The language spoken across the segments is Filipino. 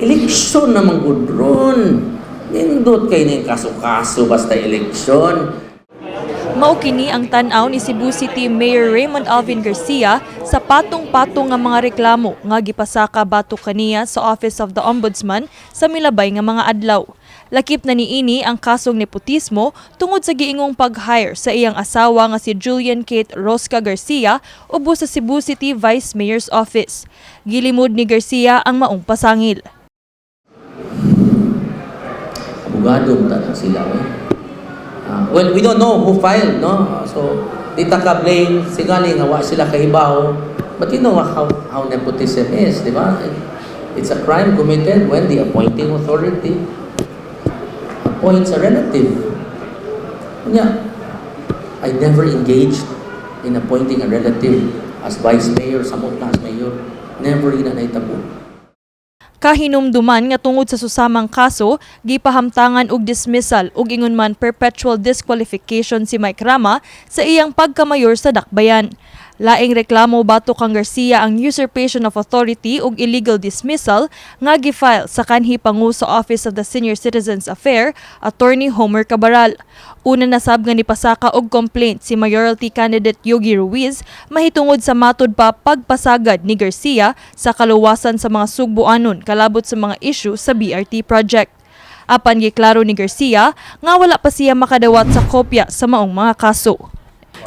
Eleksyon naman gudron. Nindot kayo ng kaso-kaso basta eleksyon. Mao kini ang tan-aw ni Cebu City Mayor Raymond Alvin Garcia sa patong-patong nga mga reklamo nga gipasaka BATOK KANIYA sa Office of the Ombudsman sa milabay nga mga adlaw. Lakip na niini ang kasong nepotismo tungod sa giingong pag-hire sa iyang asawa nga si Julian Kate Rosca Garcia ubos sa Cebu City Vice Mayor's Office. Gilimod ni Garcia ang maong pasangil. Abogado ta sila well, we don't know who filed, no? So, dita ka blame, sigaling hawa sila kahibaw. But you know how nepotism is, di ba? It's a crime committed when the appointing authority appoints a relative. Yeah, I never engaged in appointing a relative as vice mayor, samot na as mayor. Never ina naitabo. Kahinumduman nga tungod sa susamang kaso, gipahamtangan og dismissal ug ingon man perpetual disqualification si Mike Rama sa iyang pagkamayor sa Dakbayan. Laing reklamo BATOK kang Garcia ang usurpation of authority ug illegal dismissal nga gifile sa kanhi pangu sa Office of the Senior Citizens Affairs, Attorney Homer Cabaral. Una nasab nga nipasaka og complaint si mayoralty candidate Yogi Ruiz mahitungod sa matud pa pagpasagad ni Garcia sa kaluwasan sa mga Sugboanon kalabot sa mga issue sa BRT project. Apan giklaro ni Garcia nga wala pa siya makadawat sa kopya sa maong mga kaso.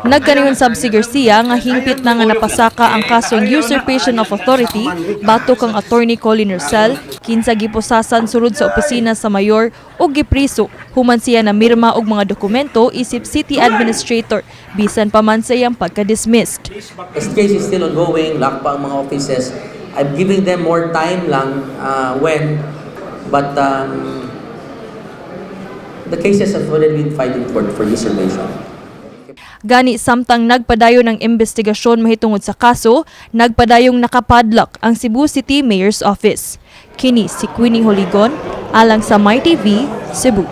Nagkanihon sab si Garcia nga hingpit na nga napasaka ang kasong usurpation of authority BATOK kang Attorney Colin Rosell, kinsa giposasan sulod sa opisina sa mayor ug gipriso human siya na mirma og mga dokumento isip city administrator bisan pa man sa iyang pagka-dismissed. This case is still ongoing, lock pa ang mga offices. I'm giving them more time lang but the cases have already been filed in court for usurpation. Gani samtang nagpadayon ng investigasyon mahitungod sa kaso, nagpadayong nakapadlock ang Cebu City Mayor's Office. Kini si Queenie Joligon, alang sa MyTV, Cebu.